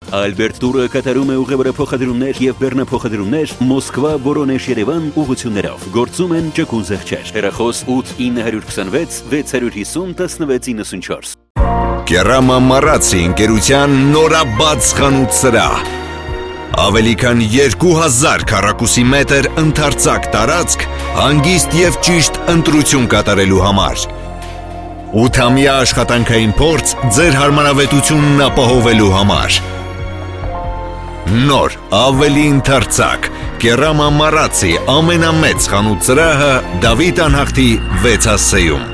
Ալբերտ Տուրը կատարում է ուղևորափոխադրումներ եւ բեռնափոխադրումներ Մոսկվա, Վորոնեժ, Երևան ուղղություններով։ Գործում են ճկուն զեղչեր։ Հեռախոս 8 926 650 1694։ Կերամա Մարացի ընկերության նորաբաց խանութ սրահ։ Ավելի քան 2000 քառակուսի մետր ընդարձակ տարածք հանգիստ եւ ճիշտ ընտրություն կատարելու համար։ 8-ամյա աշխատանքային փորձ ձեր հարմարավետությունն ապահովելու համար։ Նոր, ավելի ընդարձակ, Կերամա Մարացի ամենամեծ խանութ սրահը Դավիթ անհախտի 6-ում։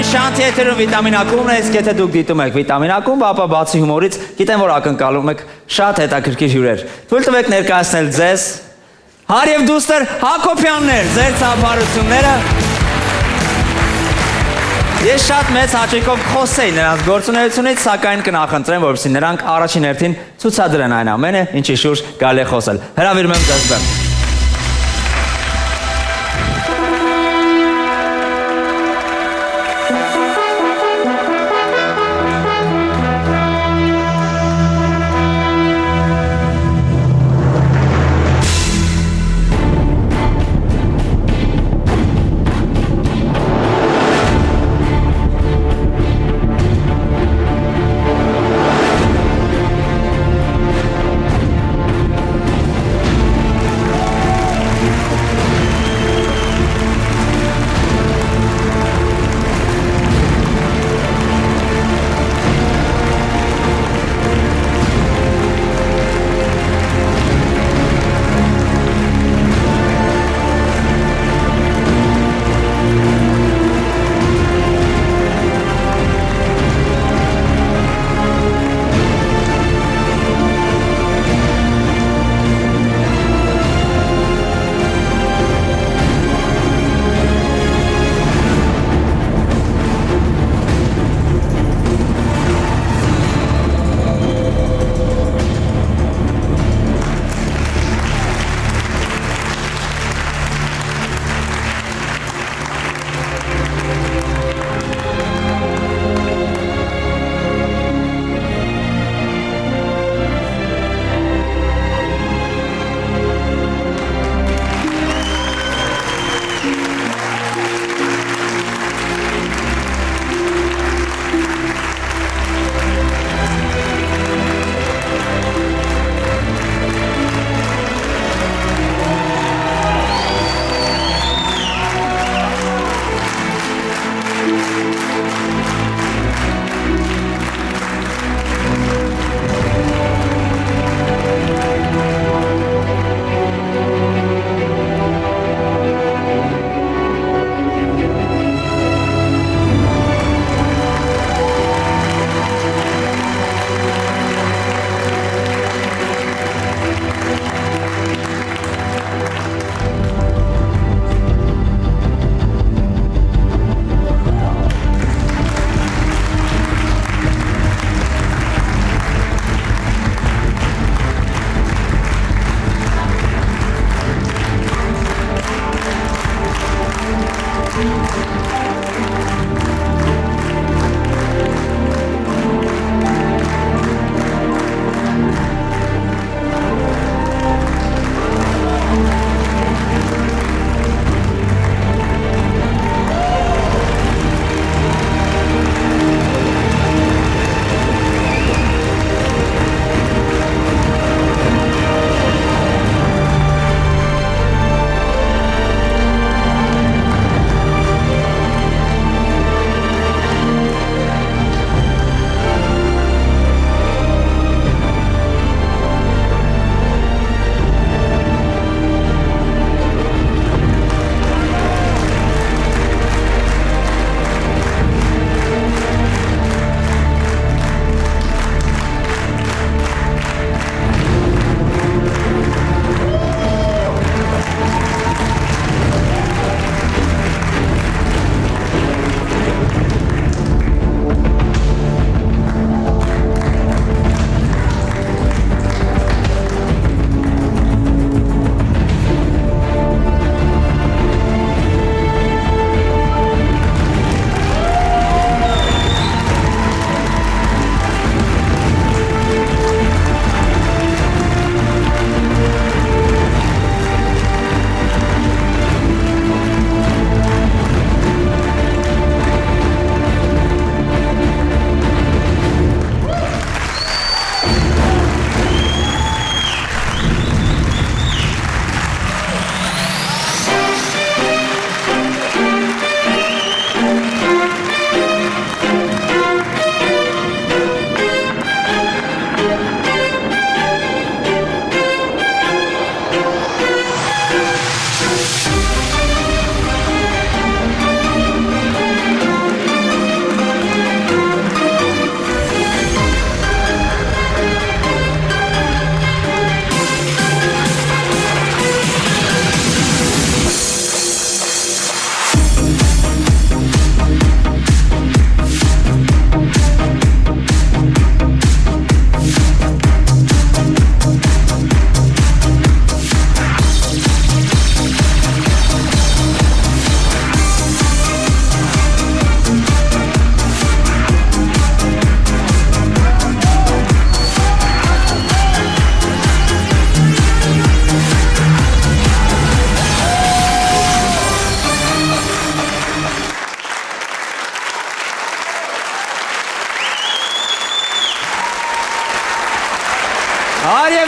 Շանթի եթերում վիտամին ակումբն է, իսկ եթե դուք դիտում եք վիտամին ակումբ, ապա բացի հումորից գիտեմ, որ ակնկալում եք շատ հետաքրքիր հյուրեր։ Թույլ տվեք ներկայացնել ձեզ Հարև դուստր Հակոբյաններ, ձեր ծափարությունները։ Ես շատ մեծ հաճույքով խոսեի նրանց գործունեությունից, սակայն կնախընտրեմ, որպեսզի նրանք առաջին հերթին ցուցադրեն այն ամենը, ինչի շուրջ գալ է խոսել։ Հրավիրում եմ ձեզ բեմ։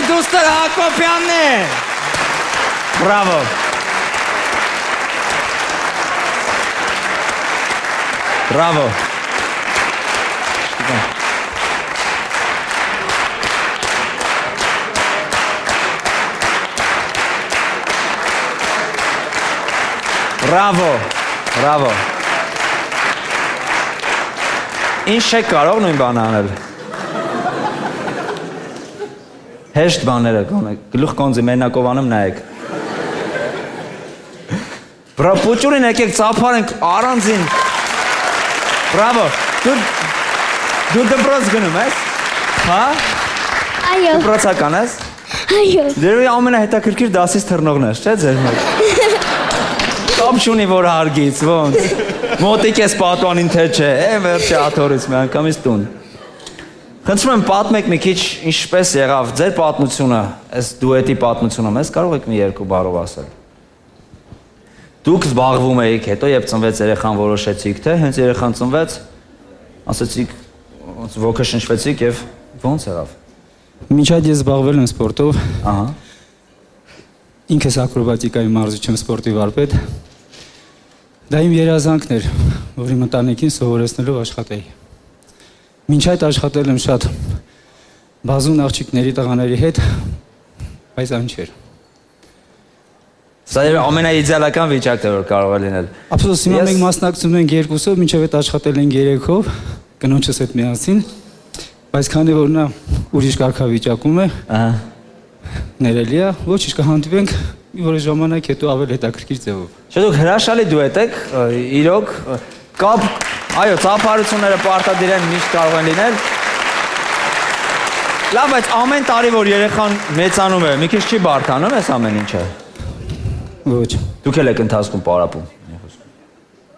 Արև դուստր Հակոբյանն է։ Բրավո։ Բրավո։ Բրավո, բրավո։ Ինչ չեք կարող նույն բանը անել։ Հեշտ բաները կոնեք, գլուխ կոնձի մենակով անում նայեք։ Բրա պուճուրին եկեք ծափարենք առանձին։ Բրավո, դու դպրոց գնում ես, հա? Այո, Դպրոցական ես? այո, Ձեր ամենահետաքրքիր դասից թռնողն ես, չէ՞ ձեր մեջ։ Կապ չունի որ հարգից, ոնց։ Մոտիկ ես պատուանին թե չէ, վերջի աթորից մի անգամից տուն։ Խնդրում եմ պատմեք մի քիչ ինչպես եղավ ձեր պատմությունը, այս դուետի պատմությունը, մեզ կարող եք մի երկու բառով ասել։ Դուք զբաղվում եք, հետո երբ ծնվեց երեխան որոշեցիք, թե հենց երեխան ծնվեց, ասեցիք, ոնց ոգը շնչվեցիք եւ ոնց եղավ։ Մինչ այդ ես զբաղվել եմ սպորտով, Ահա։ ինքս ակրոբատիկայի մարզիչ եմ սպորտի վարպետ։ Դա իմ երազանքն էր, որ իմ ընտանիքին սովորեցնելով աշխատեի։ Մինչ այդ աշխատել եմ շատ բազում աղջիկների տղաների հետ, բայց այն չէր։ Սա ամենաիդեալական վիճակն է որ կարող է լինել։ Ափսոս հիմա Ես- մենք մասնակցում ենք երկուսով, մինչև այդ աշխատել ենք երեքով, կնոջս հետ միասին, բայց քանի որ նա ուրիշ կարգավիճակում է, Ահա։ ներելի է, ոչինչ կհանդիպենք մի որոշ ժամանակ հետո ավելի հետաքրքիր ձևով։ Չէ՞ դուք հրաշալի դուետ եք, իրոք կապ, այո, ծափարությունները պարտադիր են միշտ կարող են լինել։ Լավ, բայց ամեն տարի որ երեխան մեծանում է, մի քիչ չի բարդանում այս ամեն ինչը։ Ոչ։ Դուք էլ եք ընթացքում պարապում։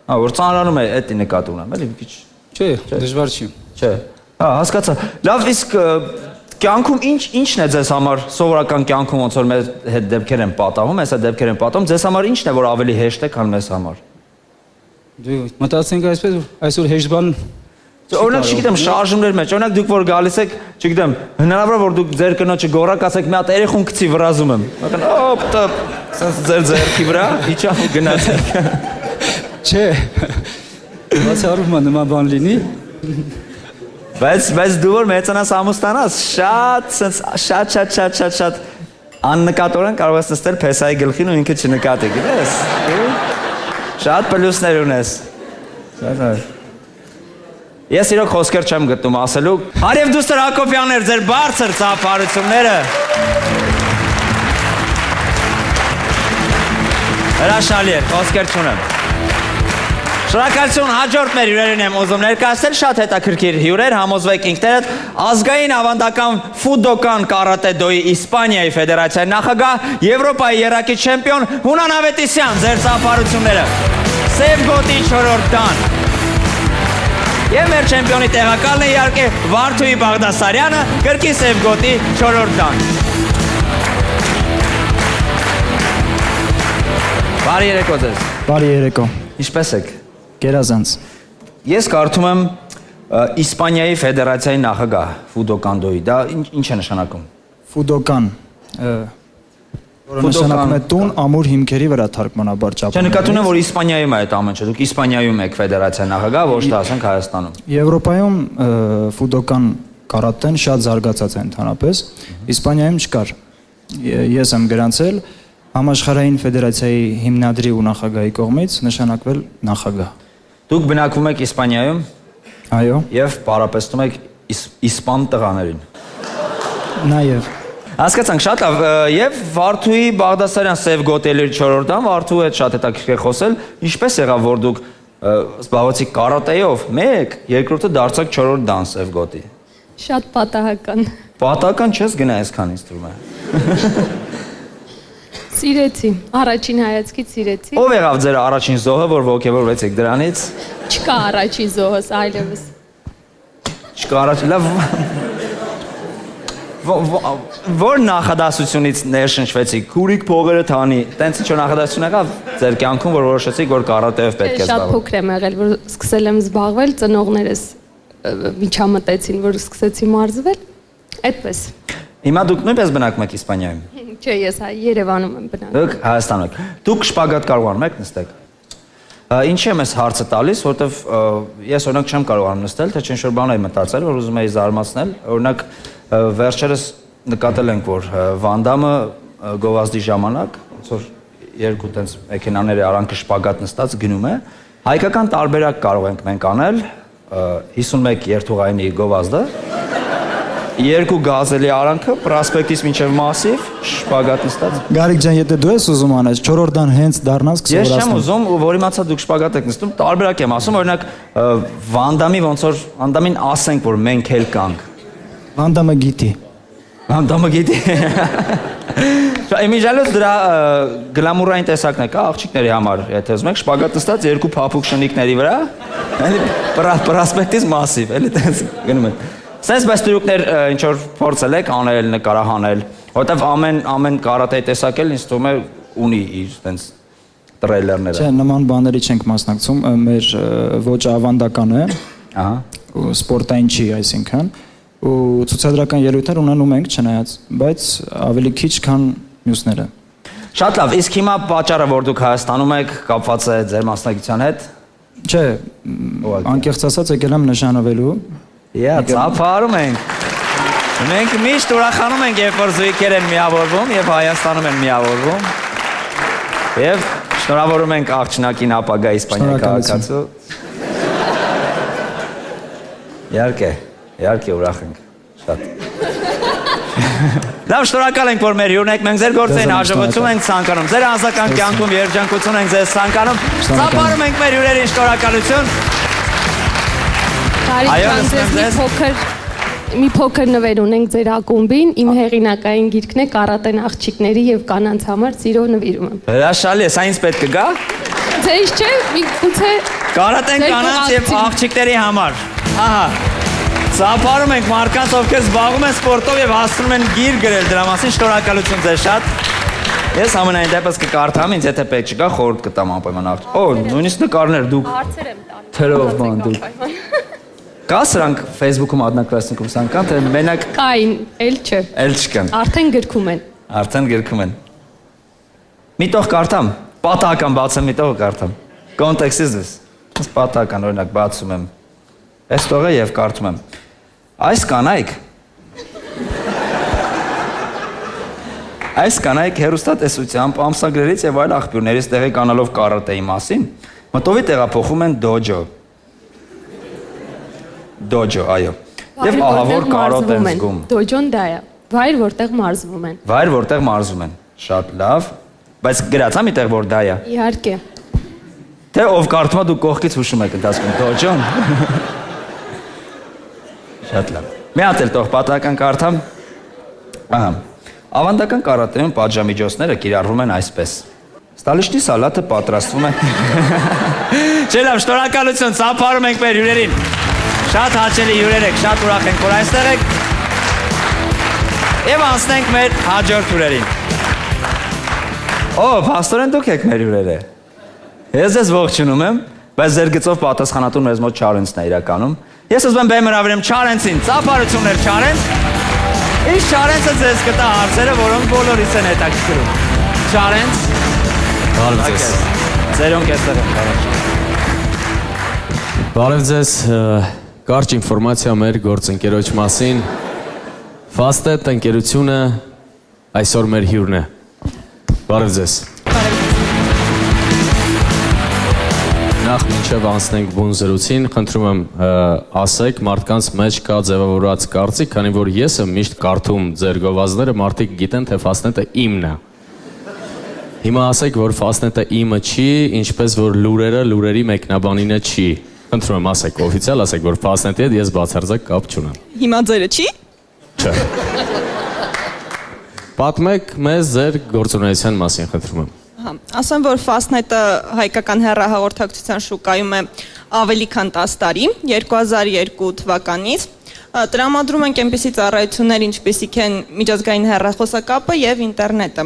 Հա, որ ծանրանում է, էդի նկատի ունեմ, էլի մի քիչ, Չէ, դժվար չի։ չէ։ Հա, հասկացա։ Լավ, իսկ կյանքում ինչն է ձեզ համար սովորական կյանքում ոնց որ մեր հետ դեպքեր են պատահում, հեսա դեպքեր են պատահում, ձեզ համար ինչն է որ ավելի հեշտ է, քան մեզ համար։ Դու մտածենք այսպես, որ այսօր հեշտ բան Օրինակ, չգիտեմ, շարժումներ մեջ, օրինակ դուք որ գալիս եք, չգիտեմ, հնարավոր որ դուք ձեր կնոջը գորակ ասեք, մի հատ երեխուն գցի վրազում եմ։ Ակն օպ, տապ, սենց ձեր ձեռքի վրա, իջա ու գնացեք։ Չէ։ Բացառում նման բան լինի։ Բայց դու որ մեծանաս ամուսնանաս, շատ աննկատորեն կարող ես նստել փեսայի գլխին ու ինքը չնկատի, գիտես։ Շատ պլյուսներ ունես։ Ես իրոք խոսքեր չեմ գտնում ասելու։ Արև դուստր Հակոբյաններ, ձեր բարձր ծափարությունները։ Հրաշալի էր, խոսքեր չունեմ։ Շնորհակալություն, հաջորդ մեր հյուրերին եմ ուզում ներկայացնել, շատ հետաքրքիր հյուրեր, համոզվեք ինքներդ, ազգային ավանդական ֆուդոկան կարատե-դոյի Իսպանիայի ֆեդերացիայի նախագահ, Եվրոպայի եռակի չեմպիոն Հունան Ավետիսյան, ձեր ծափարությունները։ Սև գոտի 4-րդ դան։ Եվ մեր չեմպիոնի տեղակալն է իհարկե Վարդուհի Բաղդասարյանը, գրքի սև գոտի 4-րդ դան։ Բարի երեկո ձեզ։ Բարի երեկո, Ինչպե՞ս եք։ գերազանց։ Ես կարդում եմ Իսպանիայի ֆեդերացիայի նախագահ ֆուդոկանդոյի, դա ինչ է նշանակում։ Ֆուդոկան, որը նշանակում է տուն ամուր հիմքերի վրա թարգմանաբար Չէ, ճապոնիայից։ նկատում եմ, որ Իսպանիայում է այդ ամեն ինչը, դուք Իսպանիայում եք ֆեդերացիայի նախագահ, ոչ թե ասենք Հայաստանում։ Եվրոպայում ֆուդոկան կարատեն շատ զարգացած է ընդհանրապես, Իսպանիայում չկար։ Ես եմ գրանցել համաշխարհային ֆեդերացիայի հիմնադրի ու նախագահի կողմից նշանակվել նախագահ։ Դուք բնակվում եք Իսպանիայում Այո, եւ պարապեցնում եք իսպան տղաներին։ նաև Հասկացանք, շատ լավ, եւ Վարդուհի Բաղդասարյան սև գոտելի 4-րդ դան, Վարդուհի հետ շատ հետաքրքիր խոսել, ինչպես եղավ որ դուք զբաղվեցիք կարատեով, մեկ, երկրորդը դարձաք 4-րդ դան սև գոտի։ շատ պատահական։ Պատահական չես գնա այսքան ինձ թվում է։ Սիրեցի, առաջին հայացքից սիրեցի։ Ով եղավ ձեր առաջին զոհը, որ ոգևորվեցիք դրանից։ Չկա առաջին զոհս այլևս։ Չկա առաջ, լավ։ Որ նախադասությունից ներշնչվեցիք, քուրիկ փողերը թանի, տենց ինչ-որ նախադասություն եղավ ձեր կյանքում, որ որոշեցիք, որ կարատեով պետք է Շատ զբաղվեք։ փոքր եմ եղել, որ սկսել եմ զբաղվել, ծնողներս միջամտեցին, որ սկսեցի մարզվել։ Այդպես։ Հիմա դուք նույնպես բնակվում եք Իսպանիայում։ Չէ, ես Երևանում եմ բնակվում։ Դուք Հայաստանում եք։ Դուք շպագատ կարողանում եք նստեք։ Ինչի եմ ես հարցը տալիս, որովհետև ես օրինակ չեմ կարողանում նստել, թե ինչ-որ բան եմ մտածել, որ ուզում եի զարմացնել։ Օրինակ վերջերս նկատել ենք, որ Վանդամը գովազդի ժամանակ, ոնց որ երկու տենց մեքենաների արանքը շպագատ նստած գնում է, հայկական տարբերակ կարող ենք մենք անել 51 երթուղայինի գովազդը, երկու գազելի արանքը, պրոսպեկտից մինչև Մասիվ, շպագատ նստած։ Գարիկ ջան, եթե դու ես ուզում անես, 4-րդան հենց դառնաս Ես չեմ կսովորացնեմ։ ուզում, որ իմացա դուք շպագատ եք նստում, տարբերակ եմ ասում, օրինակ Վանդամի ոնց որ Վանդամին ասենք, որ մենք էլ կանք։ Վանդամը գիտի։ Վանդամը գիտի։ Իմիջալոց դրա գլամուրային տեսակն է կա աղջիկների համար, եթե ուզում եք շպագատ նստած երկու փափուկ շնիկների վրա, պրոսպեկտից Մասիվ, էլի տես գնում են։ Սենց բայց դուքներ ինչ որ փորձել եք անել, նկարահանել, որովհետև ամեն կարատեի տեսակ էլ ինձ թվում է ունի իր տենց տրեյլերները։ Չէ, նման բաների չենք մասնակցում, մեր ոճը ավանդական է, Ահա։ ու սպորտային չի, այսինքն, ու ցուցադրական ելույթներ ունենում ենք, չնայած, բայց ավելի քիչ, քան մյուսները։ Շատ լավ, իսկ հիմա պատճառը, որ դուք Հայաստանում եք, կապված է ձեր մասնակցության հետ։ Չէ, անկեղծ ասած եկել եմ նշանվելու։ Ծափարում ենք։ Մենք միշտ ուրախանում ենք, երբ որ զույգեր են միավորվում եւ Հայաստանում են միավորվում։ Եվ շնորհավորում ենք աղջնակին ապագա Իսպանիա քաղաքացու։ Իհարկե ուրախ ենք։ Շատ։ Լավ, շնորհակալ ենք, որ մեր հյուրն եք, մենք ձեր գործերին հաջողություն ենք ցանկանում, ձեր անձնական կյանքում երջանկություն ենք ձեզ ցանկանում։ Ծափարում ենք մեր հյուրերին, շնորհակալություն։ Մի փոքր նվեր ունենք ձեր ակումբին, իմ հեղինակային գիրքն է կարատեն աղջիկների եւ կանանց համար սիրով նվիրում եմ։ Հրաշալի է, սա ինձ պետք է գա։ Ձեզ չէ, միգուցե Կարատեն կանանց եւ աղջիկների համար։ Ահա։ Ծափարում ենք մարդկանց, ովքեր զբաղվում են սպորտով եւ հասցնում են գիր գրել դրա մասին, շնորհակալություն ձեզ շատ։ Ես ամենայն դեպս կկարդամ, ինձ եթե պետք չկա, խորհուրդ կտամ անպայման աղջիկ։ Օ, նույնիսկ նկարներ դուք։ հարցեր եմ տալիս։ Թերով բան դուք։ Կա սրանք Facebook-ում Одноклассникում սանկան, թե մենակ Կային, էլ չէ։ էլ չկան։ Արդեն գրքում են։ Արդեն գրքում են։ Մի տող կարդամ, պատահական բացեմ, մի տող կարդամ։ Կոնտեքստից դες։ Ես պատահական օրինակ բացում եմ։ Այս տողը եւ կարդում եմ։ Այս կանայք հեռուստատեսությամբ, ամսագրերից եւ այլ աղբյուրներից տեղեկանալով կարատեի մասին, մտովի տեղափոխում են դոջո։ Դոջո, այո։ Եվ ահավոր կարոտ են զգում։ Դոջոն դա է։ Վայր, որտեղ մարզվում են։ Վայր, որտեղ մարզում են։ Շատ լավ։ Բայց գրացա միտեղ որ դա է։ Իհարկե։ Թե ով կարդում է դու կողքից հուշում եք ընթացքում դոջոն։ Շատ լավ։ Մի հատ էլ տող պատահական կարդամ։ Ահա։ Ավանդական կարատեում պատժամիջոցները կիրառվում են այսպես։ Ստալիշնի սալատը պատրաստվում է։ Չէ լավ, շնորհակալություն, ծափարում ենք մեր հյուրերին։ Շատ հաճելի հյուրեր եք, շատ ուրախ ենք, որ այստեղ եք։ Եվ անցնենք մեր հաջորդ հյուրերին։ Օ, փաստորեն դուք եք մեր հյուրերը։ Ես ձեզ ողջունում եմ, բայց ձեր գծով պատասխանատուն մեզ մոտ Չարենցն է իրականում։ Ես ուզում եմ բեմ հրավիրեմ Չարենցին, ծափարություններ Չարենց։ Ինչ Չարենցը ձեզ կտա հարցերը, որոնք բոլորիս են հետաքրքրում։ Չարենց։ Բարև ձեզ։ Ձերոնք էստեղ են կարաչ։ Բարև ձեզ, կարճ ինֆորմացիա մեր գործընկերոջ մասին։ Fastnet ընկերությունը այսօր մեր հյուրն է։ Բարև ձեզ։ Նախ մինչև անցնենք բուն զրույցին, խնդրում եմ ասեք մարդկանց մեջ կա ձևավորված կարծիք, քանի որ ես եմ միշտ կարդում ձեր գովազդները, մարդիկ գիտեն, թե Fastnet-ը իմն է։ Հիմա ասեք, որ Fastnet-ը իմը չի, ինչպես որ լուրերի մեկնաբանինը չի։ Խնդրում եմ ասեք, օֆիցիալ ասեք, որ Fastnet-ի հետ ես բացարձակ կապ չունեմ։ Հիմա ձերը չի։ Չէ։ Պատմեք մեզ ձեր գործունեության մասին, խնդրում եմ։ Ասեմ, որ Fastnet-ը հայկական հեռահաղորդակցության շուկայում է ավելի քան 10 տարի, 2002 թվականից։ Տրամադրում ենք այնպիսի ծառայություններ, ինչպիսիք են միջազգային հեռախոսակապը եւ ինտերնետը։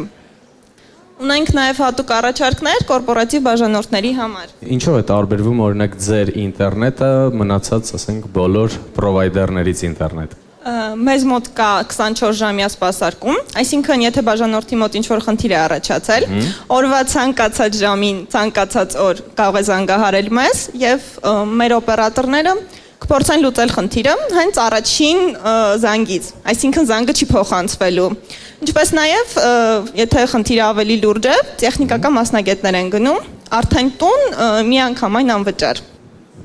Ունենք նաեւ հատուկ առաջարկներ կորպորատիվ բաժանորդների համար։ Ինչով է տարբերվում օրինակ ձեր ինտերնետը մնացած, ասենք, բոլոր պրովայդերներից ինտերնետ։ Մեզ մոտ կա 24 ժամյա սպասարկում, այսինքն եթե բաժանորդի մոտ ինչ-որ խնդիր է առաջացել, օրվա ցանկացած ժամին, ցանկացած օր կարող է զանգահարել մեզ եւ մեր օպերատորները կփորձեն լուծել խնդիրը հենց առաջին զանգից, այսինքն զանգը չի փոխանցվելու։ Ինչպես նաեւ եթե խնդիրը ավելի լուրջ է, տեխնիկական մասնագետներ են գնում, արդեն տուն միանգամայն անվճար։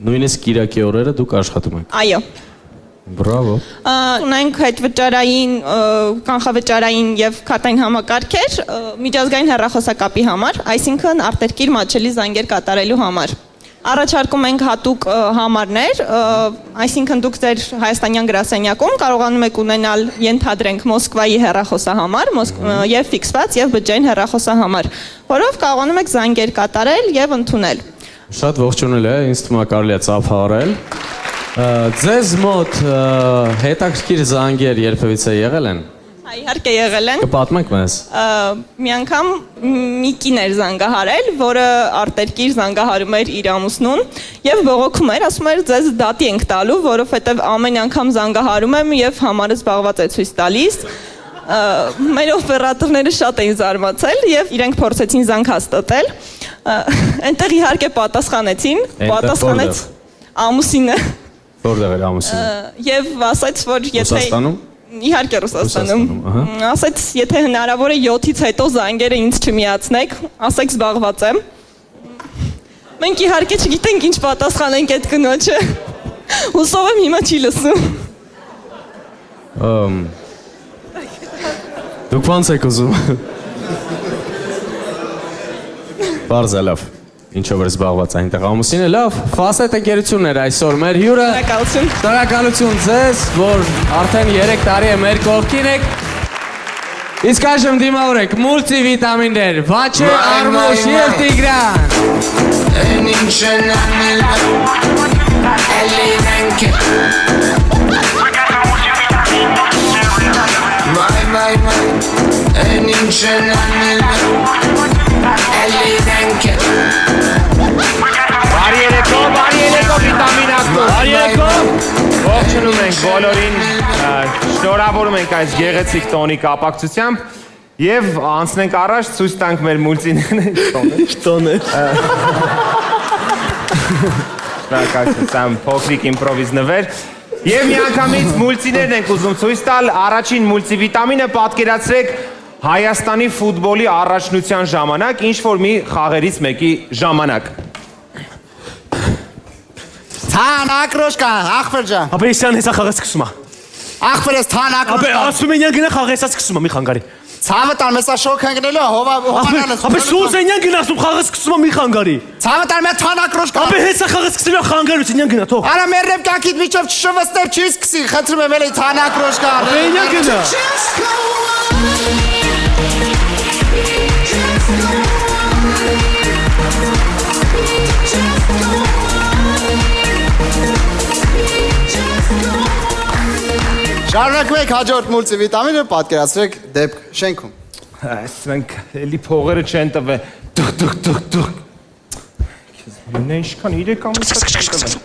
Նույնիսկ Կիրակի օրերը դուք աշխատում եք։ Այո։ Բրավո։ Ունենք այդ վճարային, կանխավճարային եւ քարտային համակարգեր միջազգային հեռախոսակապի համար, այսինքն արտերկիր մատչելի զանգեր կատարելու համար։ Առաջարկում ենք հատուկ համարներ, այսինքն դուք ձեր հայաստանյան գրասենյակում կարողանում եք ունենալ, ենթադրենք, Մոսկվայի հեռախոսահամար եւ ֆիքսված եւ բջջային հեռախոսահամար, որով կարողանում եք զանգեր կատարել եւ ընդունել։ Շատ ողջունել է, ինձ թվում է կարելի է ծափահարել։ Ձեզ մոտ հետաքրքիր զանգեր երբևիցե եղել են։ Իհարկե եղել են։ Կպատմեք մեզ։ Մի անգամ մի կին էր զանգահարել, որը արտերկիր զանգահարում էր իր ամուսնուն եւ բողոքում էր, ասում էր ձեզ դատի ենք տալու, որովհետեւ ամեն անգամ զանգահարում եմ եւ համարը զբաղված է ցույց տալիս։ Մեր օպերատորները շատ էին զարմացել եւ իրենք փորձեցին զանգ հաստատել։ Այնտեղ իհարկե պատասխանեցին, պատասխանեց ամուսինը։ Որտեղ էր ամուսինը։ Եվ ասաց, որ եթե Ռուսաստանում։ Իհարկե Ռուսաստանում։ Ասաց, եթե հնարավոր է 7-ից հետո զանգերը ինձ չմիացնեք, ասեք զբաղված եմ։ Մենք իհարկե չգիտենք ինչ պատասխանենք այդ կնոջը։ Հուսով եմ հիմա չի լսում։ Դուք ո՞նց եք ուզում։ Բարձ է լավ։ Ինչով էր զբաղված այնտեղ ամուսինը, լավ, ֆասետ ընկերություններ այսօր մեր հյուրը։ Շնորհակալություն։ Շնորհակալություն ձեզ, որ արդեն 3 տարի է մեր կողքին եք։ Իսկ այժմ դիմավորեք մուլտիվիտամիններ, Վաչե, Արմուշ եւ Տիգրան։ Են ինչ են անել, էլին ենք Մայ, են ինչ են անել, էլին ենք Բարի երեկո, վիտամինակում։ Բարի երեկո։ Ողջունում ենք բոլորին, շնորհավորում ենք այս գեղեցիկ տոնի կապակցությամբ եւ անցնենք առաջ ցույց տանք մեր մուլտիները։ Տոնը։ Շնորհակալություն, փոքրիկ իմպրովիզ նվեր։ Եվ միանգամից մուլտիներն ենք ուզում ցույց տալ, առաջին մուլտիվիտամինը պատկերացրեք Հայաստանի ֆուտբոլի առաջնության ժամանակ, ինչ որ մի խաղերից մեկի ժամանակ։ Թան ակրոշկա, աղբեր ջան Ապե իսյան հեսա խաղը սկսում է։ Աղբեր ես թան Ապե ակրոշկա ասում են գնա խաղը հեսա սկսում է մի խանգարի։ Ցավը տան մեսա շոք են գնելու, հովանալը Ապե Սուզենյան գնացում խաղը սկսում է մի խանգարի։ Ցավը տան մեծ թան ակրոշկա Ապե հեսա խաղը սկսել է խանգարությունյան գնա թող։ Արա մերրեմ կակիտ միջով չշվստեր չի սկսի, խնդրում եմ էլի թան ակրոշկա Ապե ինյան գնա։ Շարունակվեք հաջորդ մուլտիվիտամինը պատկերացրեք դեպք շենքում Այս մենք էլի փողերը չեն տվել։ Դուք։ Մինը ինչքան 3 ամիս չեն տվել։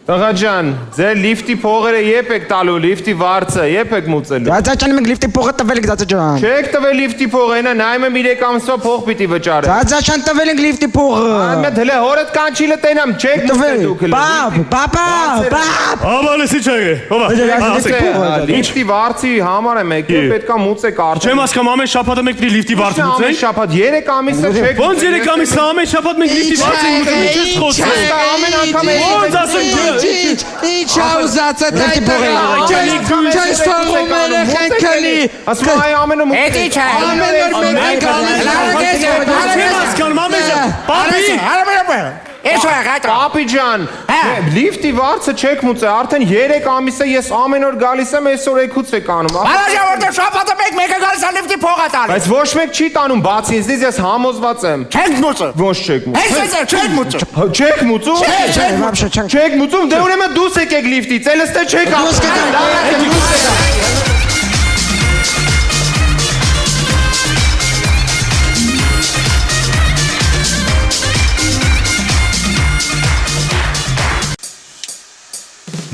Տղա ջան, ձեր լիֆտի փողերը երբ եք տալու, լիֆտի վարձը երբ եք մուծելու։ Դացաճան մենք լիֆտի փողը տվել ենք դացաճան Չեք տվել լիֆտի փողը, նա նայում եմ 3 ամսվա փող պիտի վճարել։ Դացաճան տվել ենք լիֆտի փողը Այդ հələ հորդ կանչիլը տենամ, չեք մուծել դուք։ Բապ Աբալեսի չեք։ Հովա։ Լիֆտի վարձի համար եմ եկել, պետքա մուծեք արդեն։ Չեմ հասկանում, ամեն շաբաթ մենք պիտի լիֆտի վարձ մուծենք։ Ամեն շաբաթ 3 ամիսը չեք։ Ոնց 3 ամիսը, ամեն շաբաթ մենք լիֆտի վարձ մուծում չես խոսում։ Ամեն անգամ ոնց ասում Ինչ աուզացա Չես թողում երեխեն կլի Ասում այ ամենը մուծեք։ Էդի չէ Պապի ջան, լիֆտի վարձը չեք մուծել, արդեն 3 ամիս է ես ամեն օր գալիս եմ, այսօր եկուց եք անում։ Բարաժա որտեղ շաբաթը մեկը գալիս է լիֆտի փողը տալիս Բայց ոչ մեկ չի տանում, բացի ինձնից ես համոզված եմ։ Չենք մուծը Ոչ չեք մուծում։ Չենք մուծը Չեք մուծում։ Չեք մուծում, դե ուրեմն դուս եկեք լիֆտից, ելստե չեք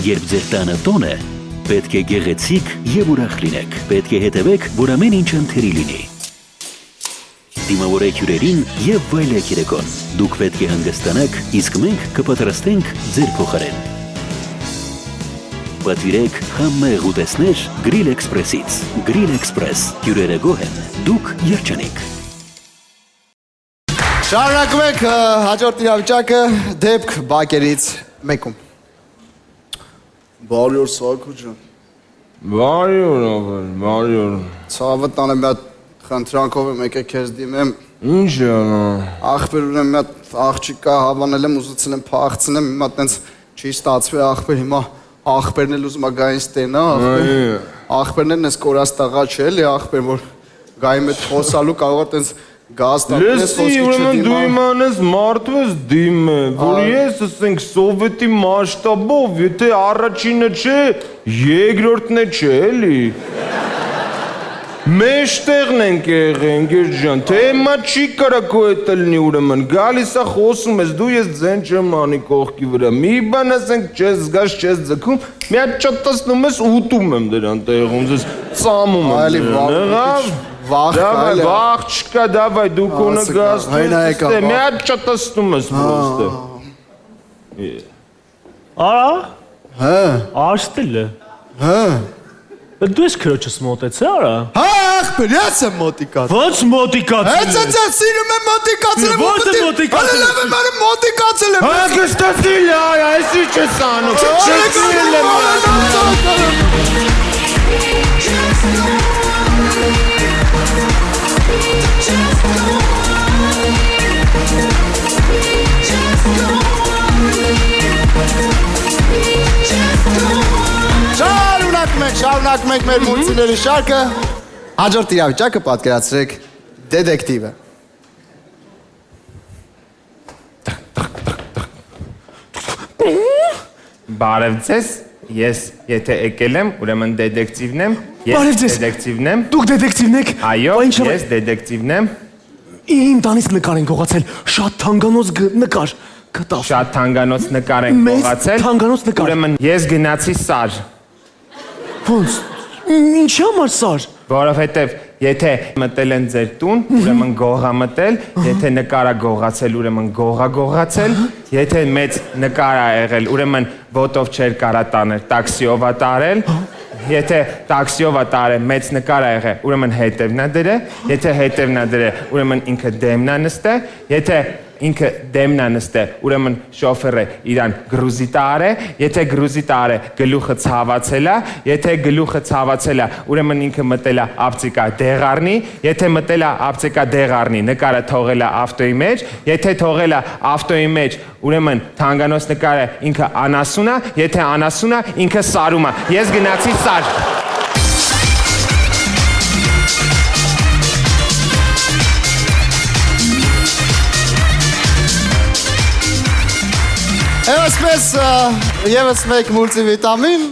Երբ ձեր տանը տոն է, Պետք է գեղեցիկ եւ ուրախ լինեք։ Պետք է հետևեք, որ ամեն ինչ ընթերի լինի։ Դիմավորեք հյուրերին եւ վայելեք երեկոն։ Դուք պետք է հանգստանաք, իսկ մենք կպատրաստենք ձեր փոխարեն։ Պատվիրեք համեղ ուտեսներ Grill Express-ից։ Grill Express։ Հյուրերը գոհ են, դուք երջանիկ։ Շարունակում ենք հաջորդ իրավիճակը դեպք բակերից մեկում։ Բարի օր Սարգո ջան։ Բարի օր։ Ցավը տանը մի հատ խնդրանքով եմ եկել քեզ դիմեմ։ Ինչ է։ Ախպեր ունեմ մի հատ աղջիկա հավանել եմ ուզեցել եմ փախցնեմ, հիմա տենց չի ստացվի ախպեր, հիմա ախպերն էլ ուզում ա գային ստենա, ախպերն էլ էս կորած տղա չէ էլի ախպեր, որ գայի մեծ խոսալու կարող ա տենց Լսի, ուրեմն դու իմանես մարդու ես դիմը, որ ես ասենք սովետի մասշտաբով, եթե առաջինը չէ, երկրորդն է չէ, էլի։ Մեջտեղն ենք եղել, ընկեր ջան, թեմա չի կարա քո հետ լինի ուրեմն, գալիս ա խոսում ես, դու ես ձեն չեմ անի կողքի վրա, մի բան ասենք չես զգաս, չես ձգում, մի հատ ճտտացնում ես ուտում եմ դրան տեղում, ձեզ ծամում եմ Վաղ չկա, դավայ, դու կոնը գասնես, մի հատ ճտստում ես պրոստը։ Արա։ Հա։ Արստել է։ Հա։ Դու ես քրոջս մոտեցի, արա։ Հա, ախպեր, ես եմ մոտիկացել։ Ո՞նց մոտիկացել ես։ Հենց սիրում եմ մոտիկացել եմ։ Ո՞նց մոտիկացել ես։ Հələ mən մոտիկացել եմ։ Հա, կստացիլ, արա, ես ինչ ես անում։ Չեցնել եմ։ Շարունակում ենք մեր մուլտիների շարքը։ Հաջորդ իրավիճակը պատկերացրեք դետեկտիվը։ Բարև ձեզ, ես եթե եկել եմ, ուրեմն դետեկտիվն եմ, ես դետեկտիվն եմ։ Դուք դետեկտիվն եք։ Այո, ես դետեկտիվն եմ։ Իմ տանից նկար են գողացել, շատ թանկանոց նկար։ Շատ թանկանոց նկար են գողացել։ Մեծ թանկանոց նկար։ Ուրեմն ես գնացի սար։ Ոնց։ Ինչ համար սար։ Որովհետև եթե մտել են ձեր տուն, ուրեմն գողա մտել, եթե նկարա գողացել, ուրեմն գողա գողացել, եթե մեծ նկար ա եղել, ուրեմն ոտով չէր կարա տանել, տաքսիով ա տարել, եթե տաքսիով ա տարել, մեծ նկար ա եղել, ուրեմն հետևն ա դրել, եթե հետևն ա դրել, ուրեմն ինքը դեմն ա նստել, եթե ինքը դեմն ա նստել, ուրեմն շոֆերը իրան գրուզի տարե, եթե գրուզի տարե գլուխը ցավացել ա, եթե գլուխը ցավացել ա, ուրեմն ինքը մտել ա ապցիկա դեղարնի, եթե մտել ա ապցիկա դեղարնի, նկարը թողել ա ավտոյի մեջ, եթե թողել ա ավտոյի մեջ, ուրեմն թանկանոց նկարը ինքը անասուն ա, եթե անասուն ա, ինքը սարում ա, ես գնացի սար։ Եվս մեկ մուլտիվիտամին,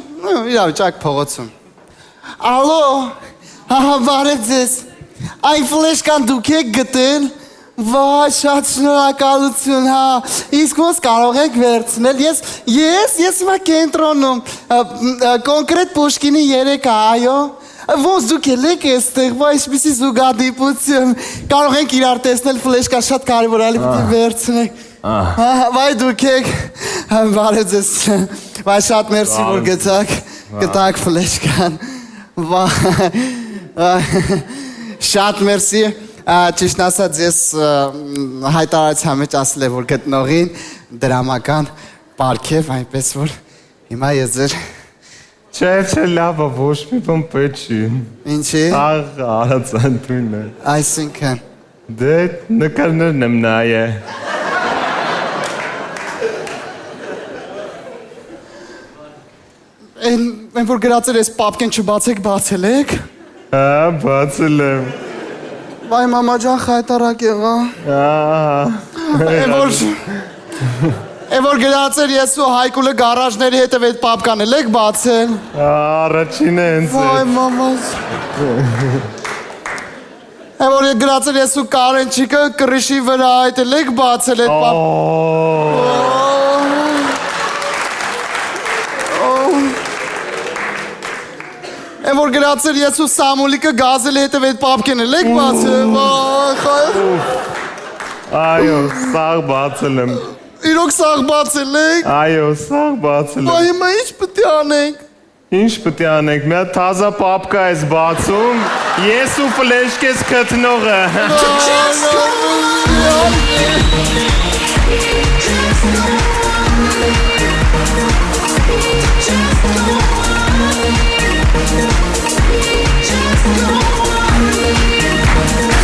իրավիճակ փողոցում։ Ալո, բարև ձեզ, այն ֆլեշկան դուք եք գտել, վայ, շատ շնորհակալություն, հա, իսկ ոնց կարող եք վերցնել, ես հիմա կենտրոնում, կոնկրետ Պուշկինի 3 այո, ոնց դուք եք էստեղ, վայ, ինչպիսի զուգադիպություն, կարող ենք իրար տեսնել ֆլեշկա շատ կարևոր ալի պիտի վերցնեք։ Վայ դուք եք, բարև ձեզ, վայ շատ մերսի որ գտակ ֆլեշկան, շատ մերսի, ճիշտ ասած ես հայտարարության մեջ ասել եմ որ գտնողին դրամական պարգև, այնպես որ հիմա ես ձեր Չէ, լավ, ոչ մի բան պետք չի։ Ինչի։ Աղա, արածանտույն է։ Այսինքն։ Դե նկարներն եմ նայել։ Են որ գրածել ես պապկեն չբացեք, բացել եք։ Հա, բացել եմ։ Վայ մամա ջան խայտարակ եղա։ Են որ գրածել ես ու Հայկուլը գարաժների հետև այդ պապկան էլ եք բացել։ Առաջինը հենց է։ Վայ մամաս։ Են որ գրածել ես ու Կարենչիկը կրիշի վրա այդ էլ եք բացել այդ պապ։ որ գրածեր ես ու Սամուլիկը գազել հետև այդ պապկեն եք բացել, Այո, սաղ բացել եմ։ իրոք սաղ բացել եք, Այո, սաղ բացել եմ։ հիմա ինչ պտի անենք, Ինչ պետք է անենք, մի հատ թազա պապկա ես բացում, ես ու ֆլեշկես քթնողը։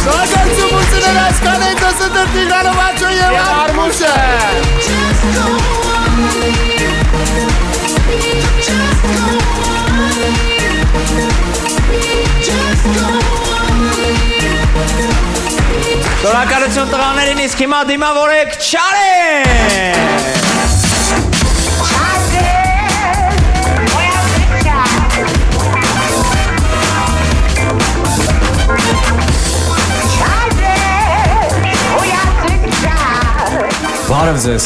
Շագարցու մուսիներ այսքան եք ասընդր Տիգրանը վաչո և արմուշը։ Շնորհակալություն տղաներին, իսկ հիմա դիմավորեք Չարեն։ Բարև ձեզ։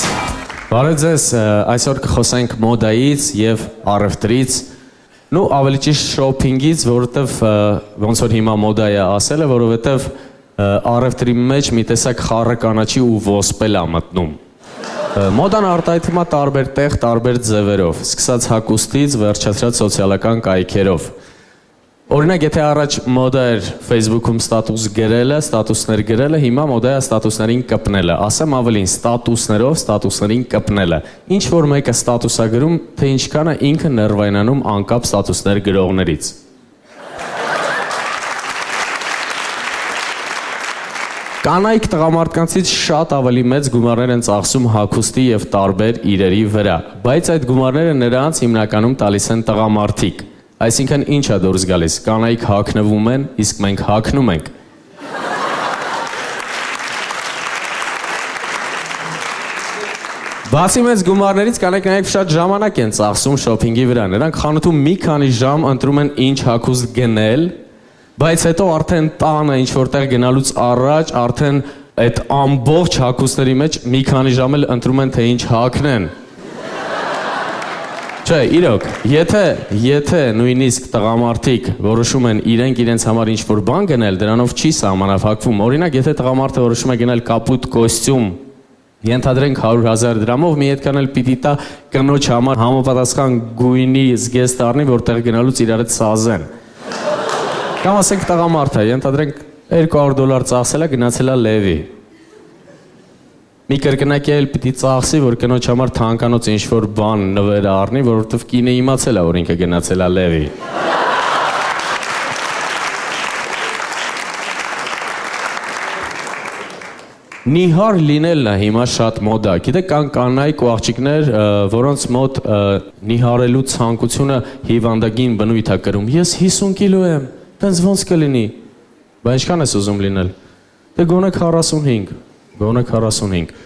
Բարև ձեզ, այսօր կխոսենք մոդայից եւ առևտրից, նու ավելի ճիշտ շոփինգից, որովհետեւ ոնց որ հիմա մոդա է ասելը, որովհետեւ առևտրի մեջ մի տեսակ խառը կանաչի ու ոսպել է մտնում։ Մոդան արտահայտվում է տարբեր տեղ, տարբեր ձևերով, սկսած հագուստից, վերջացրած սոցիալական կայքերով։ Օրինակ, եթե առաջ մոդա էր Facebook-ում ստատուս գրելը, ստատուսներ գրելը, հիմա մոդա է ստատուսներին կպնելը։ Ասեմ ավելին, ստատուսներով ստատուսներին կպնելը։ Ինչ որ մեկը ստատուս է գրում, թե ինչքան է ինքը ներվայնանում անկապ ստատուսներ գրողներից։ Կանայք տղամարդկանցից շատ ավելի մեծ գումարներ են ծախսում հագուստի եւ տարբեր իրերի վրա, բայց այդ գումարները նրանց հիմնականում տալիս են տղամարդիկ։ Այսինքն ինչ է դուրս գալիս, կանայք հագնվում են, իսկ մենք հագնում ենք։ Բացի մեծ գումարներից կանայք նաև շատ ժամանակ են ծախսում շոփինգի վրա։ Նրանք խանութում մի քանի ժամ ընտրում են ինչ հագուստ գնել, բայց հետո արդեն տանը ինչ որտեղ գնալուց առաջ արդեն այդ ամբողջ հագուստների մեջ մի քանի ժամ էլ ընտրում են թե ինչ հագնեն։ Չէ, իրոք, եթե նույնիսկ տղամարդիկ որոշում են իրենց համար ինչ-որ բան գնել, դրանով չի սահմանափակվում։ Օրինակ, եթե տղամարդը որոշում է գնել կապուտ կոստյում, ենթադրենք 100,000 դրամով, մի այդքան էլ պիտի տա կնոջ համար համապատասխան գույնի զգեստ առնի, որտեղ գնալուց իրար հետ սազեն։ Կամ ասենք տղամարդը, ենթադրենք $200 ծախսել է, գնացել է Լևի։ Մի կրկնակի էլ պիտի ծախսի, որ կնոջ համար թանկանոց ինչ-որ բան նվեր առնի, որովհետև կինը իմացել է, որ ինքը գնացել է Լևի։ Նիհար լինելն է հիմա շատ մոդա։ Գիտեք, կան կանայք ու աղջիկներ, որոնց մոտ նիհարելու ցանկությունը հիվանդագին բնույթ է կրում։ Ես 50 կիլո եմ, տենց ոնց կլինի։ Բա ինչքան ես ուզում լինել։ Դե գոնե 45, գոնե 45։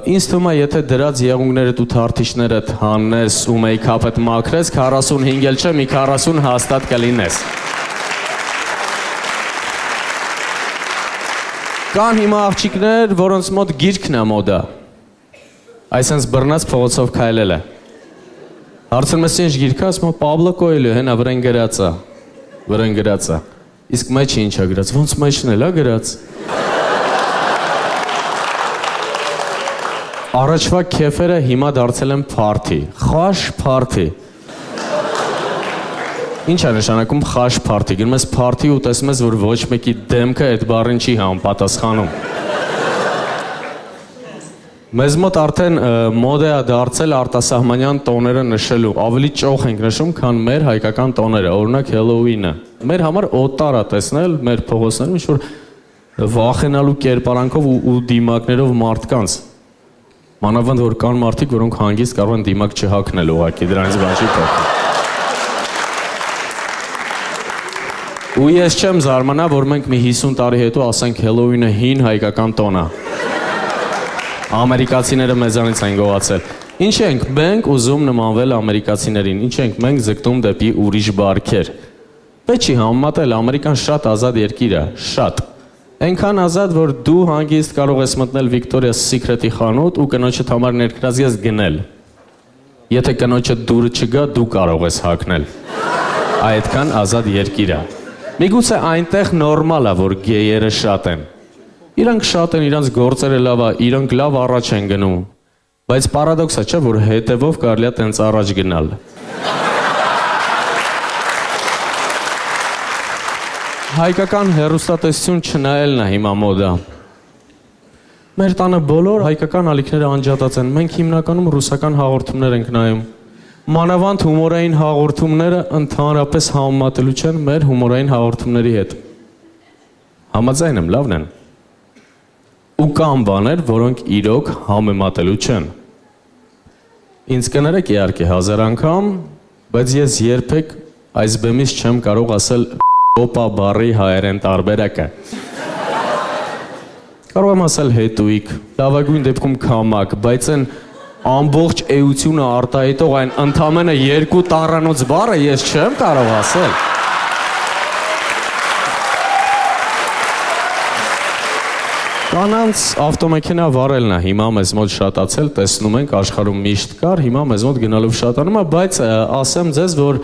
Ինձ թվում է, եթե դրած եղունգներդ ու թարթիչներդ հանես ու մեյքափդ մաքրես, 45 էլ չէ, մի 40 հաստատ կլինես։ Կան հիմա աղջիկներ, որոնց մոտ գիրքն է մոդա։ Այսենց բռնած փողոցով քայլելը։ Հարցնում ես ինչ գիրք է, ասում Պաբլո Կոելյո, հենա վրան գրած է։ Իսկ մեջը ինչ է գրած, ոնց մեջն էլ է գրած։ Առաջվա քեֆերը հիմա դարձել են փարթի, խաշ փարթի։ Ինչ է նշանակում խաշ փարթի, գնում ես փարթի ու տեսնում ես, որ ոչ մեկի դեմքը այդ բառին չի համապատասխանում։ Մեզ մոտ արդեն մոդա է դարձել արտասահմանյան տոները նշելու, ավելի ճոխ ենք նշում, քան մեր հայկական տոները, օրինակ Հելլոուինը։ Մեր համար օտար է տեսնել մեր փողոցներում ինչ-որ վախենալու կերպարանքով ու դիմակներով մարդկանց։ Մանավանդ որ կան մարդիկ, որոնք հանգիստ կարող են դիմակ չհագնել ուղղակի, դրանից բան չի փոխվում։ Ու ես չեմ զարմանա, որ մենք մի 50 տարի հետո ասենք Հելլոուինը հին հայկական տոն է։ Ամերիկացիները մեզանից են գողացել։ Ինչ ենք մենք ուզում նմանվել ամերիկացիներին, ինչ ենք մենք ձգտում դեպի ուրիշ բարքեր։ Պետք չի համեմատել, Ամերիկան շատ ազատ երկիր է, շատ։ Այնքան ազատ, որ դու հանգիստ կարող ես մտնել Victoria's Secret-ի խանութ ու կնոջդ համար ներկրած ես գնել։ Եթե կնոջդ դուրը չգա, դու կարող ես հագնել։ այդքան ազատ երկիր է։ Միգուցե այնտեղ նորմալ է, որ գեյերը շատ են։ Իրանք շատ են, իրանք գործերը լավ է, իրանք լավ առաջ են գնում։ Բայց պարադոքսը չէ, որ հետևով կարելի է տենց առաջ գնալ։ Հայկական հեռուստատեսություն չնայելն է հիմա մոդա։ Մեր տանը բոլոր հայկական ալիքները անջատած են, մենք հիմնականում ռուսական հաղորդումներ ենք նայում։ Մանավանդ հումորային հաղորդումները ընդհանրապես համեմատելու չեն մեր հումորային հաղորդումների հետ։ Համաձայն եմ, լավն են։ Ու կան բաներ, որոնք իրոք համեմատելու չեն։ Ինձ կներեք իհարկե 1000 անգամ, բայց ես երբեք այս բեմից չեմ կարող ասել «օպա» բառի հայերեն տարբերակը։ Կարող եմ ասել հետույք, լավագույն դեպքում քամակ, բայց այն ամբողջ էությունը արտահայտող այն ընդամենը 2 տառանոց բառը ես չեմ կարող ասել։ Կանանց ավտոմեքենա վարելն է հիմա մեզ մոտ շատացել, տեսնում ենք աշխարհում միշտ կար, հիմա մեզ մոտ գնալով շատանում է, բայց ասեմ ձեզ, որ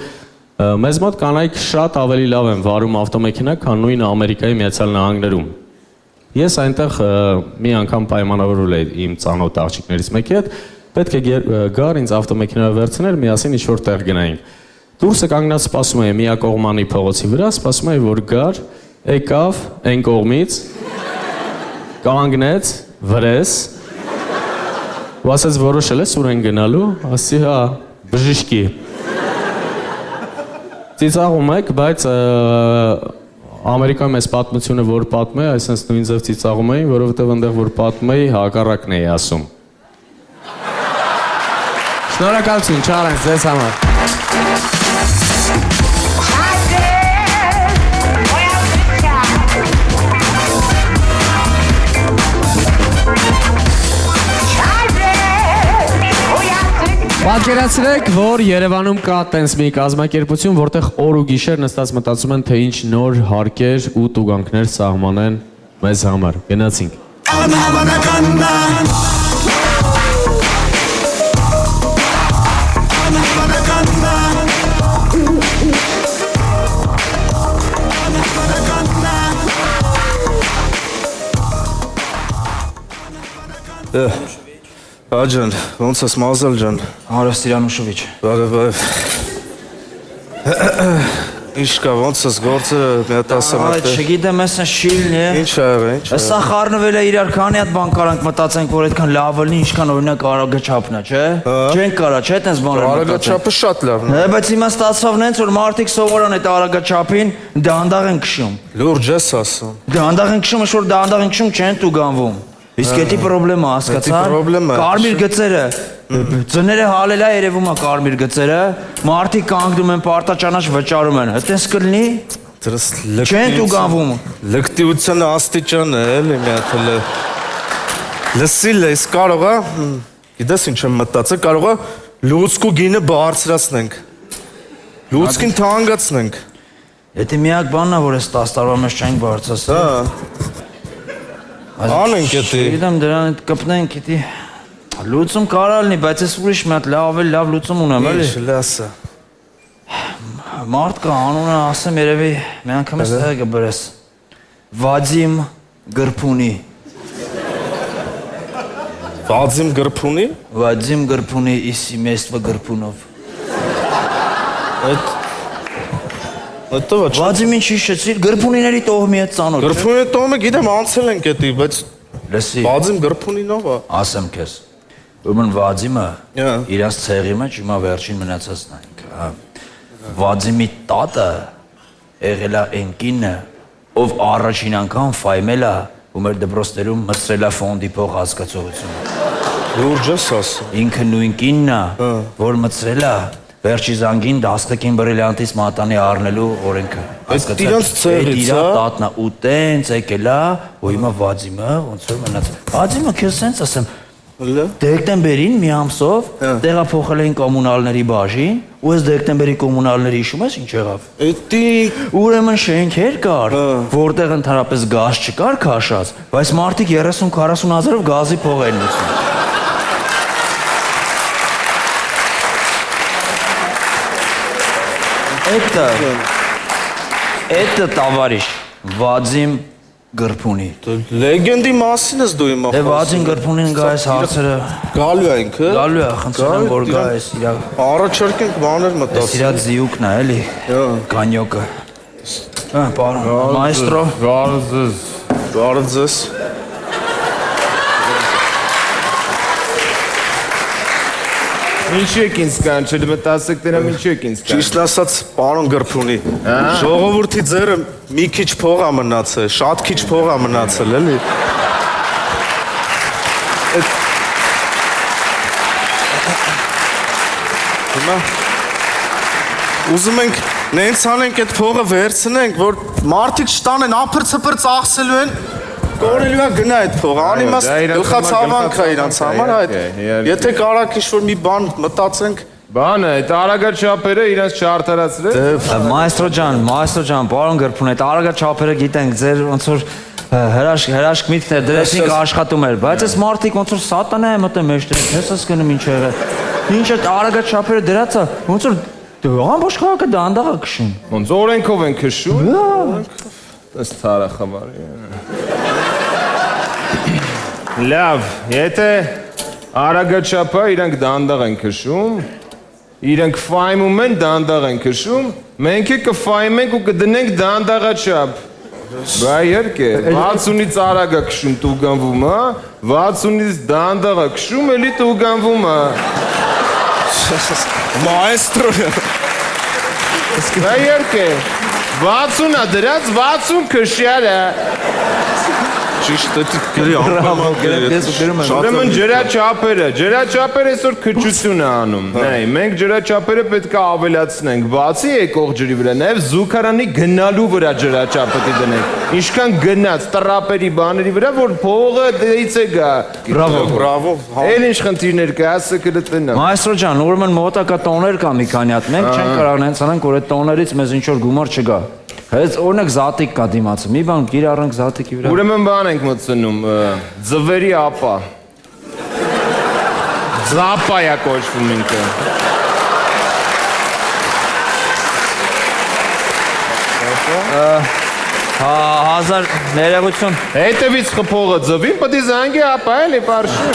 մեզ մոտ կանայք շատ ավելի լավ են վարում ավտոմեքենա, քան նույն Ամերիկայի Միացյալ Նահանգներում։ Ես այնտեղ մի անգամ պայմանավորվել էի իմ ծանոթ աղջիկներից մեկի հետ, պետք է գար ինձ ավտոմեքենա վերցներ, միասին ինչ-որ տեղ գնայինք։ Դուրսը կանգնած սպասում էի Միակողմանի փողոցի վրա, սպասում էի, որ գար, եկավ այն կողմից, կանգնեց, վրես, ու ասեց որոշել ես ուր են գնալու, ասի հա, բժիշկի։ Ծիծաղում եք, բայց Ամերիկայում այս պատմությունը որ պատմում է, այսպես նույն ձև ծիծաղում էին, որովհետև այնտեղ որ պատմում էի, հակառակն էի ասում։ Շնորհակալություն, Չարենց, ձեզ համար։ Պատկերացրեք, որ Երևանում կա տենց մի կազմակերպություն, որտեղ օր ու գիշեր նստած մտածում են, թե ինչ նոր հարկեր ու տուգանքներ սահմանեն մեզ համար։ Գնացինք։ Աջան, ոնց ես Մազալ ջան։ Արև Սիրանուշովիչ։ Բարև։ Ինչ կա, ոնց ես գործերը մի հատ ասեմ Այդ չգիտեմ, էսն շիլն է։ Ինչ ա եղել, ինչ ա։ Սա խառնվել է իրար քանի հատ բան կարանք մտածենք, որ այդքան լավ լինի, ինչքան օրինակ արագաչափն է, չէ։ Չենք կարա, չէ, այտենց բաներ։ Արագաչափը շատ լավն է։ Բայց հիմա ստացավ նենց որ մարդիկ սովորան այդ արագաչափին դանդաղ են քշում։ Լուրջ ես ասում։ Դանդաղ են քշում, ինչ որ դանդաղ են քշում, չեն տուգանվում։ Իսկ էդի պրոբլեմը հասկացա։ Կարմիր գծերը, ծները հալելա երևում է կարմիր գծերը, մարդիկ կանգնում են պարտաճանաչ վճարում են։ Այդպես կլինի։ Դրս Չեն տուգանվում։ լկտիության աստիճանը էլի մի հատ էլ լսիլ ես կարող է, գիտես ինչ եմ մտածել, կարող է լուցկու գինը բարձրացնենք։ Լուցկին թանկացնենք։ Դա միակ բանն է, որ այս 10 տարվա մեջ չենք բարձրացրել։ Անենք էդի։ Գիտեմ դրան այդ կպնենք էդի։ Լուծում կարա լինի, բայց ես ուրիշ մի հատ լավ լուծում ունեմ, էլի։ Ինչ լասը։ Մարդ կա, անունը ասեմ երևի մի անգամ ես տեղ կբրես։ Վադիմ Գրփունի։ Վադիմ Գրփունի։ Վադիմ Գրփունի из семейства Գրփունով։ Այդ ոչ։ Վադիմին շիշեցիր, Գրփունիների տոհմի հետ ծանոթ։ Գրփունի տոհմը գիտեմ անցել ենք էդի, բայց լսի։ Վադիմ Գրփունինով է։ Ասեմ քեզ։ Ուրեմն Վադիմը իրաց ցեղի մեջ հիմա վերջին մնացածն է ինքը։ Վադիմի տատը եղել է ընկինը, ով առաջին անգամ ֆայմել է ու մեր դպրոցներում մտցրել է ֆոնդի փող հասկացողությունը։ Լուրջ ես ասում։ Ինքը նույն կինն է, որ մտցրել է վերջի զանգին 10 բրիլյանտից մատանի առնելու օրենքը։ Այդ իրանց ցեղից է։ Տատնա ու տենց եկել է, ու հիմա Վադիմը ոնց որ մնացել։ Վադիմը քեզ սենց ասեմ, դեկտեմբերին մի ամսով տեղափոխել էին կոմունալների բաժին, ու այս դեկտեմբերի կոմունալների հիշում ես ինչ եղավ։ Էդի Ուրեմն շենքեր կար, որտեղ ընդհանրապես գազ չկար քաշած, բայց մարդիկ 30-40 հազարով գազի փող են լուծում։ Это товарищ Վադիմ Գրփունի։ Լեգենդի մասին ես դու իմա։ Դե Վադիմ Գրփունին գա այս հարցերը։ Գալու է ինքը։ Գալու է, խնդրում եմ որ գա այս իրա։ Առաջարկենք բաներ մտածել։ Այս իրա ձիուկն է, էլի։ Կանյոկը։ Պարոն, մայստրո։ Բարձես։ Ինչ եք ինձ կանչել, մտածեք դրամ ինչ եք ինձ կանչել։ Ճիշտ ասած, պարոն Գրփունի, ժողովրդի ձերը մի քիչ փող է մնացել, շատ քիչ փող է մնացել, էլի։ Հիմա ուզում ենք նենց անենք այդ փողը վերցնենք, որ մարդիկ չտանեն, ափր-ցփր ծախսելու են, կորելու է գնա այդ փողը, անիմաստ գլխացավանք է իրանց համար այդ։ Եթե կարաք ինչ-որ մի բան մտածենք։ Բանը, այդ արագաչափերը իրանց չարդարացրել։ Մայստրո ջան, պարոն Գրփուն, այդ արագաչափերը գիտենք, ձեր ոնց որ հրաշք միտքներ դրեցինք աշխատում էր, բայց այս մարդիկ ոնց որ սատանա է մտել մեջտեղ, ես հասկանում ինչ եղել։ Ինչ այդ արագաչափերը դրածա, ոնց որ ամբողջ քաղաքը դանդաղ է քշում։ Ոնց օրենքով են քշում։ Ըստ հարախավարի։ Լավ, եթե արագաչափը իրանք դանդաղ են քշում, իրանք ֆայմում են դանդաղ են քշում, մենք է կֆայմենք ու կդնենք դանդաղաչափ։ Բա երկե, 60-ից արագ է քշում տուգանվում, հա, 60-ից դանդաղ է քշում, էլի տուգանվում, հա։ Մայստրո։ Բա երկե, 60-ը դրած 60 քշյալ է։ Ճիշտ է գրի անպայման։ Ուրեմն ջրաչափերը այսօր քչություն է անում։ Նայ, մենք ջրաչափերը պետք է ավելացնենք, բացի եկող ջրի վրա, նաև զուգարանի գնալու վրա ջրաչափը դնենք։ Ինչքան գնաց տրապերի բաների վրա, որ փողը դից է գա։ Բրավո։ Էլ ինչ խնդիրներ կա, ասը կլտնա։ Մայստրո ջան, ուրեմն մոտակա տոներ կա մի քանի հատ, մենք չենք կարող նենց անենք, որ այդ տոներից մեզ ինչ որ գումար չգա։ Հենց օրինակ զատիկ կա դիմացը, մի բան գիրառենք զատիկի վրա։ Ուրեմն բան ենք մտցնում, ձվերի ապա։ Ձապա է կոչվում ինքը։ Հազար ներողություն։ Հետևից խփողը ձվին, պետք է զանգի ապա էլի բարշի։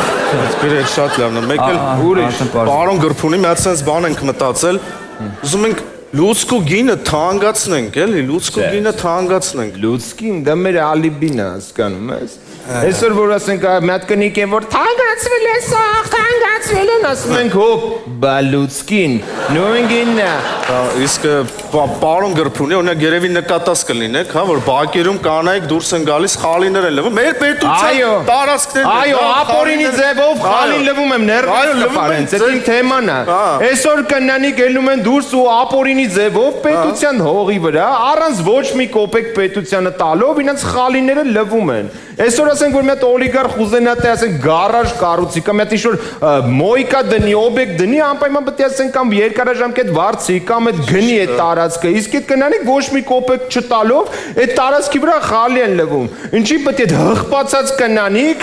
Գրի շատ լավն է, մեկ էլ ուրիշ, պարոն Գրփունի, մի հատ sense բան ենք մտածել, ուզում ենք լուցկու գինը թանկացնենք, էլի, լուցկու գինը թանկացնենք։ Լուցկին, դա մեր ալիբին է, հասկանում ես։ Այսօր որ ասենք մի հատ կնիկ են, որ թանկացվել է սաղ, թանկացվել են, ասում ենք հոպ, բա լուցկին, նույն գինն է։ Իսկ պարոն Գրփունի, օրինակ երևի նկատած կլինեք, հա, որ բակերում կանայք դուրս են գալիս, խալիներ են լվում։ Մեր պետության տարածքներն են։ Այո, ապորինի ձևով խալին լվում եմ, ներվից կպարենց, այդ իմ թեման է։ Այսօր կնանիկ ելնում են դուրս ու ապորինի ձևով պետության հողի վրա, առանց ոչ մի կոպեկ պետությանը տալով, իրենց խալիները լվում են։ Այսօր ասենք որ մի հատ օլիգարխ ուզենա թե ասենք գարաժ կառուցի կամ մի հատ ինչ-որ մոյկա դնի, օբյեկտ դնի, անպայման պետք է ասենք կամ երկարաժամկետ վարձի կամ այդ գնի այդ տարածքը, իսկ այդ կնանիկ ոչ մի կոպեկ չտալով այդ տարածքի վրա խալի են լվում։ Ինչի պետք է հղպացած կնանիկ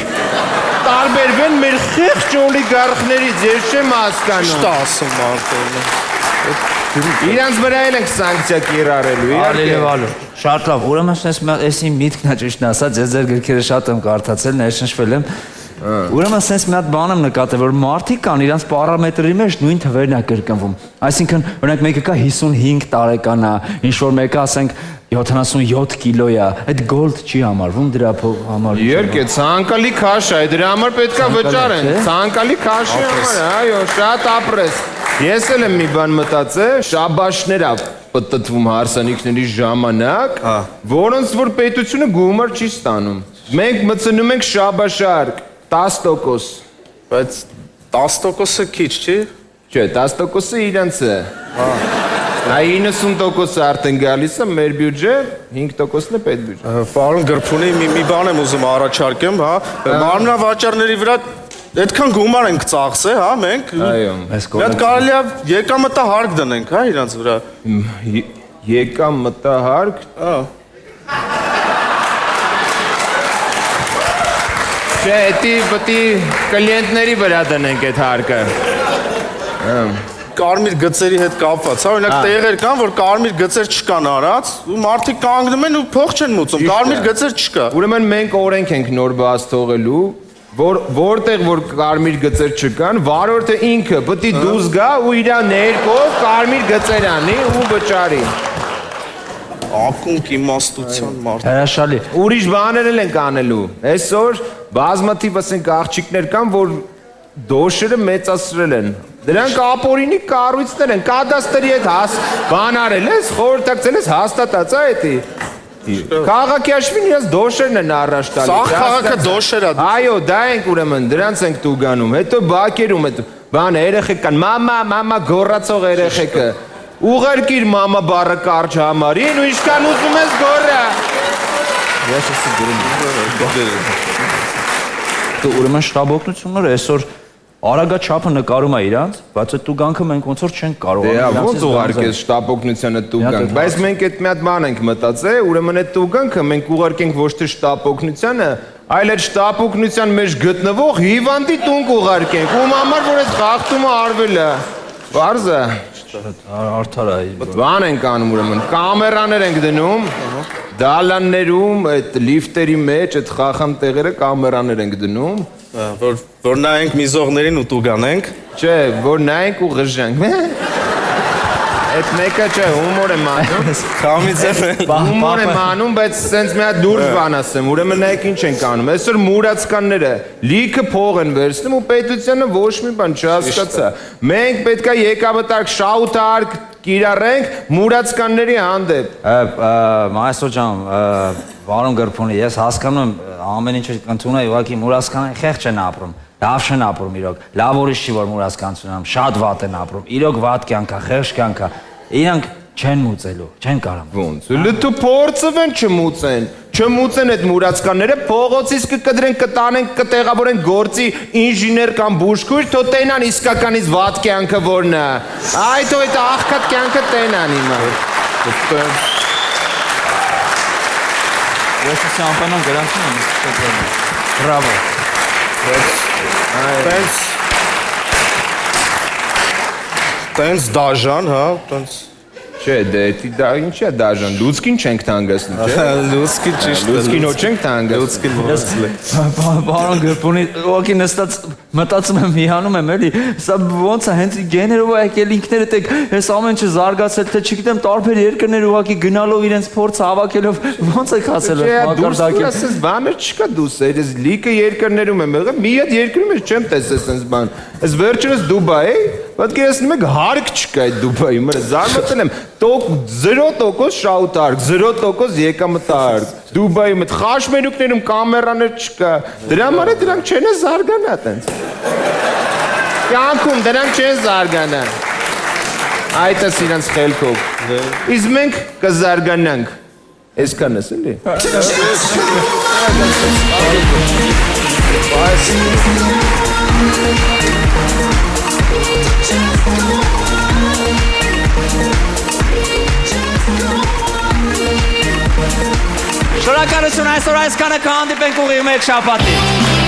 տարբերվեն մեր խեղճ օլիգարխներից, ես չեմ հասկանում։ Šta ասում մարդը։ Իրանց վրա էլ ենք սանկցիա կիրառելու, իհարկե։ Շատ լավ, ուրեմն այս իմ միտքն է ճիշտն ասած, ես ձեր գրքերը շատ եմ կարդացել, ներշնչվել եմ։ Ուրեմն sense մի հատ բան եմ նկատել, որ մարդիկ կան իրանց պարամետրի մեջ նույն թվերն է կրկնվում։ Այսինքն, օրինակ մեկը կա 55 տարեկան է, ինչ որ մեկը ասենք 77 կիլո է, այդ gold չի համարվում դրա համար։ Երկե, ցանկալի քաշ է, դրա համար պետքա վճարեն, ցանկալի քաշի համար, այո, շատ ապրես։ Ես էլ եմ մի բան մտածել, շաբաշներ պտտվում հարսանիքների ժամանակ, որոնց որ պետությունը գումար չի ստանում։ Մենք մտցնում ենք շաբաշարկ, 10%, բայց 10%-ը քիչ չի։ Չէ, 10%-ը իրանց է։ Այ 90%-ը արդեն գալիս է մեր բյուջե, 5%-ն է պետբյուջե։ Պարոն Գրփունի, մի բան եմ ուզում առաջարկեմ, հա, մարմնավաճառների վրա այդքան գումար ենք ծախսել, հա, մենք։ Այո։ Մի հատ կարելի է եկամտահարկ դնենք, հա, իրանց վրա։ Եկամտահարկ։ Չէ, պետք է կլիենտների վրա դնենք այդ հարկը։ կարմիր գծերի հետ կապված, հա, օրինակ տեղեր կան, որ կարմիր գծեր չկան արած, ու մարդիկ կանգնում են ու փող չեն մուծում, կարմիր գծեր չկա։ Ուրեմն մենք օրենք ենք նոր բաց թողելու, որտեղ որ կարմիր գծեր չկան, վարորդը ինքը պետք է դուրս գա ու իր ներկով կարմիր գծեր անի ու վճարի։ Ակունք իմաստության մարդ։ Հրաշալի։ Ուրիշ բաներ էլ ենք անելու։ Այսօր բազմաթիվ ասենք աղջիկներ կան, որ դոշերը մեծացրել են։ Դրանք ապօրինի կառույցներ են, կադաստրի հետ բան արել ես, խորհրդակցել ես, հաստատած է էդի։ Քաղաքի հաշվին իրաց դոշերն են առաջ տալիս։ Սաղ քաղաքը դոշեր է։ Այո, դա ենք ուրեմն, դրանց ենք տուգանում։ Հետո բակերում այդ բան երեխեք կան, մամա գոռացող երեխեքը։ Ուղարկիր մամա բառը կարճ համարին ու ինչքան ուզում ես գոռա։ Ես էսի գրում։ Դու ուրեմն շտաբօգնությունները այսօր արագաչափը նկարում է իրանց, բայց այդ տուգանքը մենք ոնց որ չենք կարողանում։ Դե ոնց ուղարկես շտաբօգնությանը տուգանք, բայց մենք այդ մի հատ բան ենք մտածել, ուրեմն այդ տուգանքը մենք ուղարկենք ոչ թե շտաբօգնությանը, այլ այդ շտաբօգնության մեջ գտնվող հիվանդի տուն կուղարկենք, ում համար որ այդ խախտումը արվել է։ Բարձ է։ Արդար է։ Բան ենք անում ուրեմն, կամերաներ ենք դնում, դալաններում, այդ լիֆտերի մեջ, այդ խախամ տեղերը կամերաներ ենք դնում, որ նայենք միզողներին ու տուգանենք։ Չէ, որ նայենք ու ղժենք։ Այդ մեկը չէ, հումոր եմ անում։ Խամի ձև է։ Հումոր եմ անում, բայց սենց մի հատ դուրս բան ասեմ, ուրեմն նայեք ինչ ենք անում։ Այսօր մուրացկանները լիքը փող են վերցնում ու պետությանը ոչ մի բան չհասկացա։ Մենք պետք է եկամտարկ շահութարկ կիրառենք մուրացկանների հանդեպ։ Մայստրո ջան, Վարոն Գրփոնի, ես հասկանում եմ ամեն ինչը ընդունում է, ուղղակի մուրացկանները խեղճ են ապրում։ Լավ չեն ապրում իրոք, լավ ուրիշ չի որ մուրացկանություն անում, շատ վատ են ապրում, իրոք վատ կյանք է, խեղճ կյանք է, իրանք չեն մուծելու, չեն կարող։ Ոնց, լտու փորձվեն չմուծեն այդ մուրացկանները, փողոցից կկտրեն, կտանեն, կտեղավորեն գործի ինժեներ կամ բուժքույր, թո տենան իսկականից վատ կյանքը որն է։ Այ թո այդ աղքատ կյանքը տենան հիմա։ Ես շամպանան գրանցում եմ, բրավո։ Տենց դաժան, հա, տենց։ Չէ, դա ինչ է դաժան, լուցկին չենք թանգացնում, չէ։ Լուցկին ճիշտ է։ Լուցկին ոչ չենք թանգացնում։ Բարոն Գրփոնի, ուղղակի նստած մտածում եմ, հիանում եմ, էլի, սա ոնց է, հենց գեներով է եկել ինքներդ եք, այս ամեն ինչը զարգացել, թե չգիտեմ, տարբեր երկրներ ուղղակի գնալով իրենց փորձը հավաքելով, ոնց եք հասել մակարդակին։ Ասես բաներ չկա դուս, այս լիքը երկրներում եմ եղել, մի հատ երկրում ես չեմ տեսել sense բան։ Այս վերջերս Դուբայ, պատկերացնում եք հարկ չկա այդ Դուբայում, մը զարմացել եմ, 0% շահութարկ, 0% եկամտարկ։ Դուբայում այդ խաշմերուկներում կամերաներ չկա։ Դրա համար է դրանք չեն զարգանա տենց։ Կյանքում դրանք չեն զարգանա։ Այդ է իրանց խելքով։ Իսկ մենք կզարգանանք։ Այսքան ես էլի։ Շնորհակալություն այսօր այսքանը կհանդիպենք ուղիղ մեկ շաբաթի։